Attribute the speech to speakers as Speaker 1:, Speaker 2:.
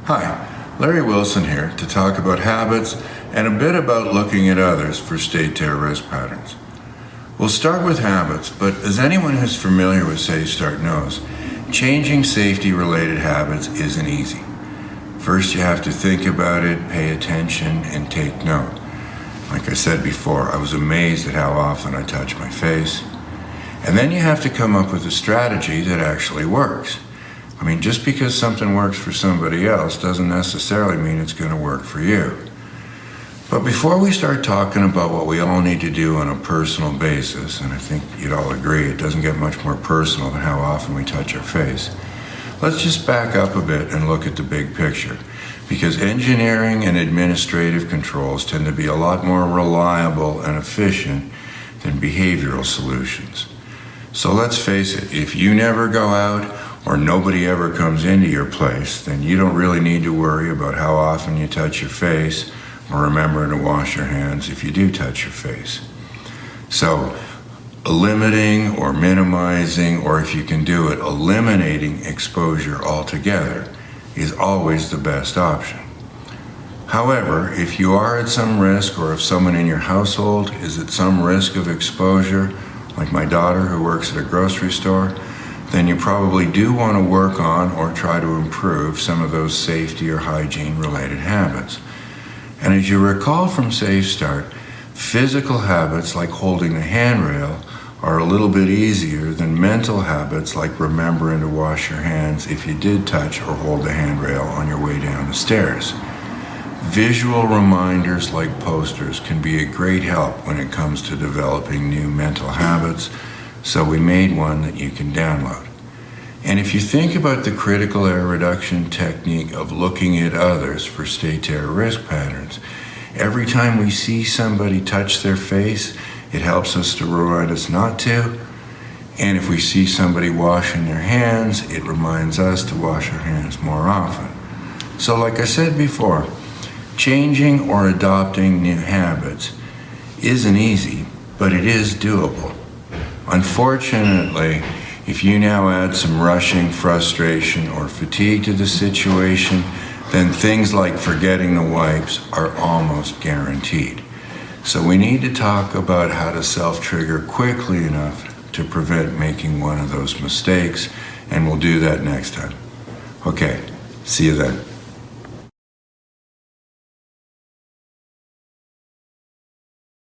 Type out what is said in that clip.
Speaker 1: Hi, Larry Wilson here to talk about habits and a bit about looking at others for state terror risk patterns. We'll start with habits, but as anyone who's familiar with Safe Start knows, changing safety-related habits isn't easy. First, you have to think about it, pay attention, and take note. Like I said before, I was amazed at how often I touch my face. And then you have to come up with a strategy that actually works. Just because something works for somebody else doesn't necessarily mean it's going to work for you. But before we start talking about what we all need to do on a personal basis, and I think you'd all agree it doesn't get much more personal than how often we touch our face, let's just back up a bit and look at the big picture, because engineering and administrative controls tend to be a lot more reliable and efficient than behavioral solutions. So let's face it, if you never go out or nobody ever comes into your place, then you don't really need to worry about how often you touch your face or remembering to wash your hands if you do touch your face. So limiting or minimizing, or if you can do it, eliminating exposure altogether is always the best option. However, if you are at some risk, or if someone in your household is at some risk of exposure, like my daughter who works at a grocery store, then you probably do want to work on or try to improve some of those safety or hygiene related habits. And as you recall from Safe Start, physical habits like holding the handrail are a little bit easier than mental habits like remembering to wash your hands if you did touch or hold the handrail on your way down the stairs. Visual reminders like posters can be a great help when it comes to developing new mental habits, so we made one that you can download. And if you think about the critical error reduction technique of looking at others for state terror risk patterns, every time we see somebody touch their face, it helps us to remind us not to. And if we see somebody washing their hands, it reminds us to wash our hands more often. So like I said before, changing or adopting new habits isn't easy, but it is doable. Unfortunately, if you now add some rushing, frustration, or fatigue to the situation, then things like forgetting the wipes are almost guaranteed. So we need to talk about how to self-trigger quickly enough to prevent making one of those mistakes, and we'll do that next time. Okay, see you then.